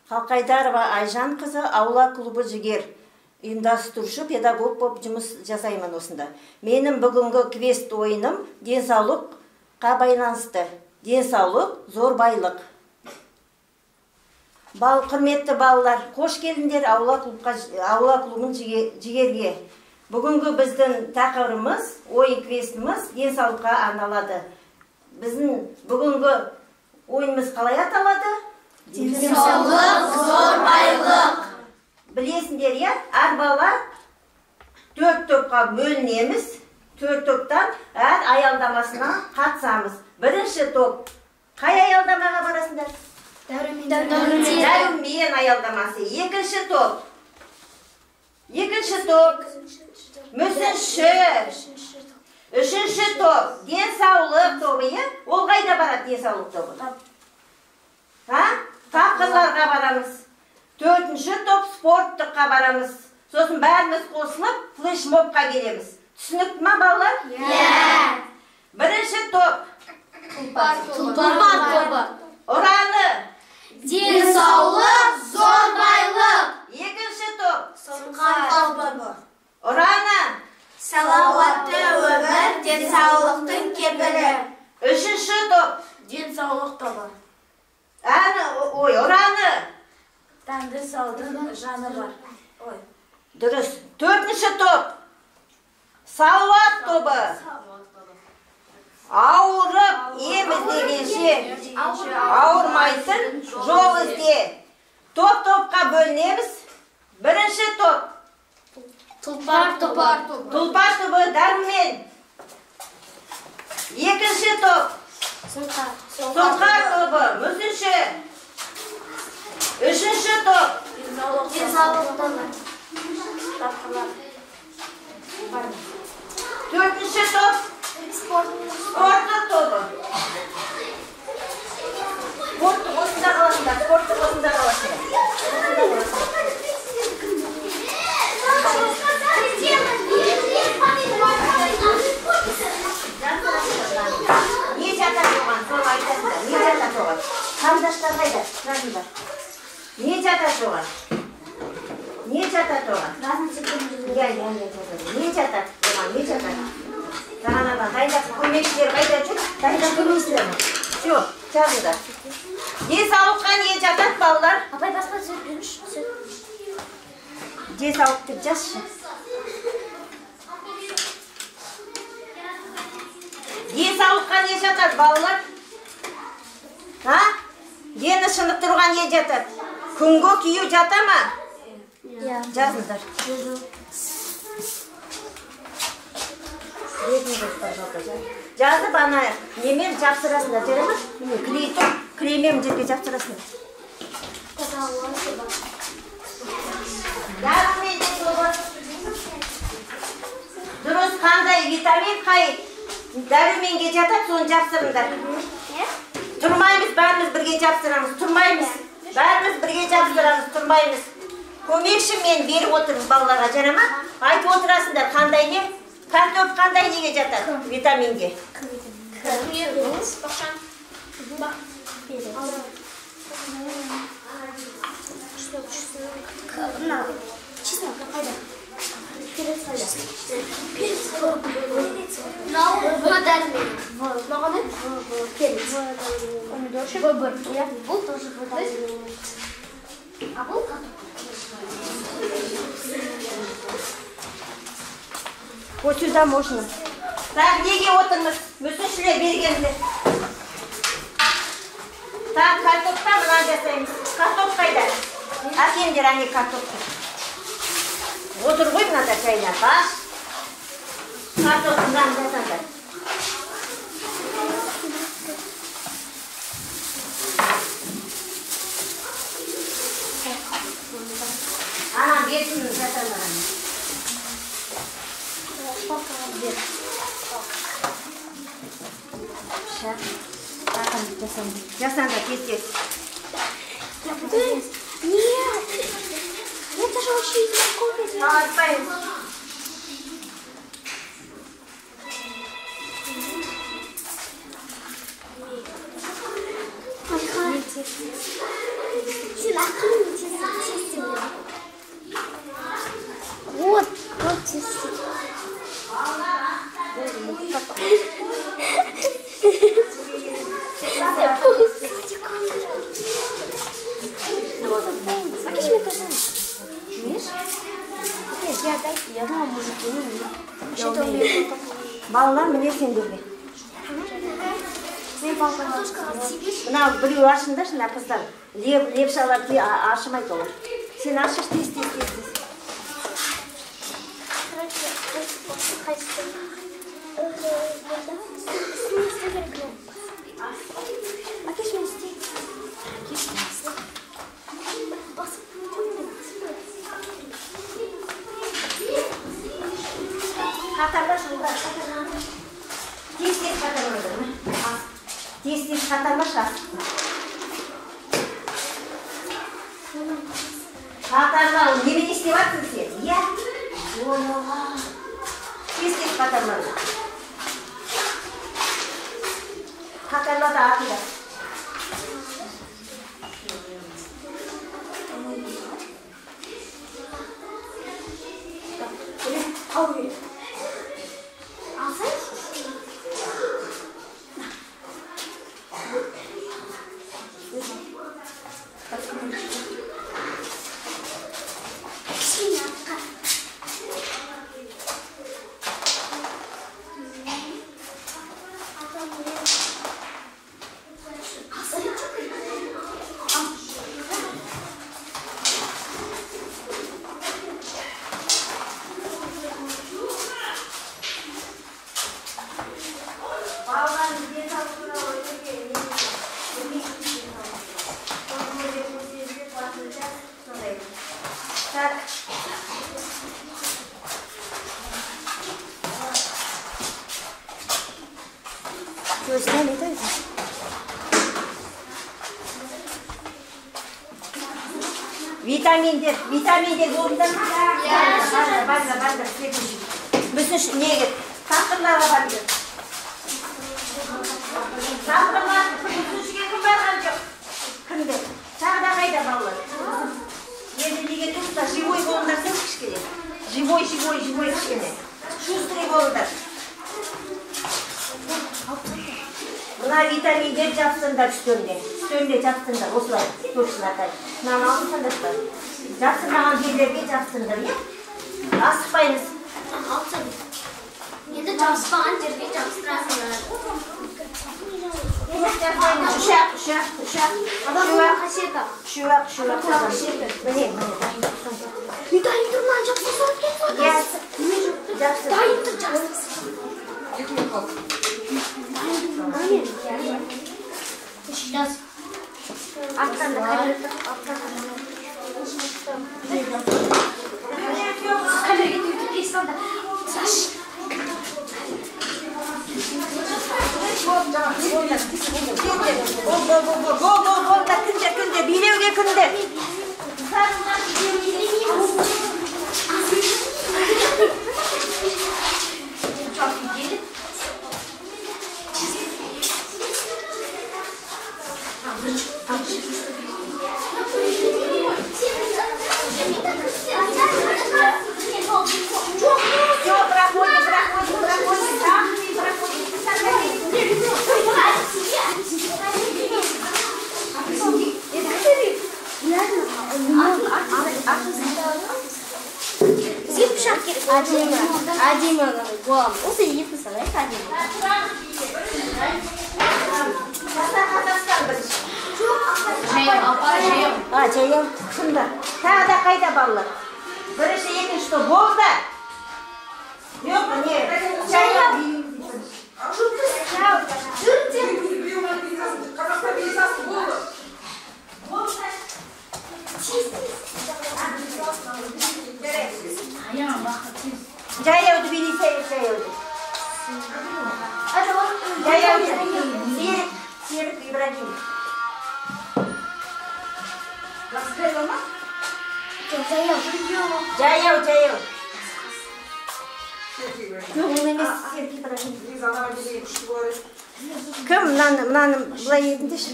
Қалқайдарова Айжан қызы аула клубы жігер ұйымдастырушы педагог болып жұмыс жасаймын осында. Менің бүгінгі квест ойыным денсаулыққа байланысты. Денсаулық зор байлық. Құрметті балалар, қош келдіңдер аула клубын жігерге. Бүгінгі біздің тақырыбымыз, ойын квестіміз денсаулыққа арналады. Біздің бүгінгі ойынымыз қалай аталады? Денсаулық зор байлық. Білесіңдер, әр бала 4 топқа бөлінеміз. 4 топтан әр аялдамасына қатысамыз. Бірінші топ. Қай аялдамаға барасыңдар? Дәрумен аялдамасы. Екінші топ. Мүсінші. Үшінші топ. Денсаулық тобы. Ол қайда барады денсаулық тобы? Таққыларға барамыз. 4-ші топ спорттыққа барамыз. Сосын бәріміз қосылып, флешмобқа келеміз. Түсінікті ма, балалар? Бірінші топ. Тұлпар тобы. Ұраны. Денсаулық зор байлық. Екінші топ. Сұңқар тобы. Ұраны. Салауатты өмір денсаулықтың кепілі. Үшінші топ. Денсаулық тобы. Ұраны. Тәнді саудың жаны бар. Дұрыс. 4-ші топ. Салауат тобы. Ауырып, ем іздегенше ауырмайтын жол ізде. Топ-топқа бөлінеміз. Бірінші топ. Тұлпар тобы. Тұлпар тобы дәрумен. Екінші топ. Сұңқар тобы. Мүсінші. Үшінші топ. Денсаулық тобы. 4-ші топ. Спорттық тобы. Спорттық осында қаласыңдар. Спорттық осында қаласыңдар. Не жатат оған? Сол айтасыңдар. Не жатат оған? Қарындаштар қайда? Жазыңдар. Не жатат оған? Не жатат оған? Не жатат оған? Не жатат? Жаңадан қайда көмекшілер қайда жүр? Қайда көмекшілер ма? Все, жазыңдар. Денсаулыққа не жатат, балалар? Апай басқа сөз беріңізші. Денсаулық деп жазшы. Денсаулыққа не жатат, балалар? Дені шынықтыруға не жатат? Күнгі кию жата ма? Жазыңдар. Жазып ана немен жапсырасыңдар, жарай ма? Клеймен жерге жапсырасыңдар. Дәрумен тобы. Дұрыс, қандай витамин қай дәруменге жатат, соны жапсырыңдар. Тұрмаймыз, бәріміз бірге жапсырамыз. Тұрмаймыз. Бәріміз бірге жапсырамыз, тұрмаймыз. Көмекші мен беріп отырмыз балаларға, жарай ма? Айтып отырасыңдар, қандай не? Картоп қандай неге жатады? Витаминге. Бұл тоже а бұл Вот сюда можно. Так, неге отырмыз? Мүсіншілер бергенді. Так, картопта мына жасаймыз. Картоп қайда? Әкемдер, әне картопты. Отыр ғой мынада шайнап, Картопты мынаны жасаңдар. Анам берсін жасаңдар. Жасаңдар, тез-тез. Нет! Это же очень легко. Атпайын. Вот чистый. Балалар міне сендерге. Мына біреу ашыңдаршы, мына қыздар. Лепшалар ашымайды олар. Сен ашыш, тез. Қатарлаш ұлдар, тез қатарлайды ма? Тез қатарлаш ас. Қатарлау, немен істеп аттың сен? Иә? Тез қатарлайды. Қатарлады атында. Ау керек. Vitaminler olundan bandır. Bütün neye git? Tatlılara bandır. Tatlılar bütün şeye kumbargan yok. Kındı. Çağda kayda ballar. Yerliğe tutsa живой болunдар sen kişkene. Живой kişkene. Şusтрый болunдар. Buna vitaminler japsınlar üstünde japsınlar. Oslar, toşlardan. Nana alsınlar. Japsınlar yerlerge japsınlar ya. Asıkmayınız. Енді жабыспаған жерге жабыстырасыңдар. Шуақ. Міне. Дайын тұрман жабыстырсақ кетіп Дайын тұр жабыстырсақ. Аттанды қайырды. Камерге түйді кестанда. Саш. Күнде, билеуге күнде. Әдемі болам. Осы ет мысалы, әдемі. Жаяу. Шында. Тағы да қайда балалар? Бірінші екінші болды. Yok mu? Ne? Жаяу. Жаяуды билесеңіз жаяуды. Жаяуды. Серік Ибрагим. Жаяу. Жоқ, ол емес Серік Ибрагим. Кім? Мынаны былай етіндеші.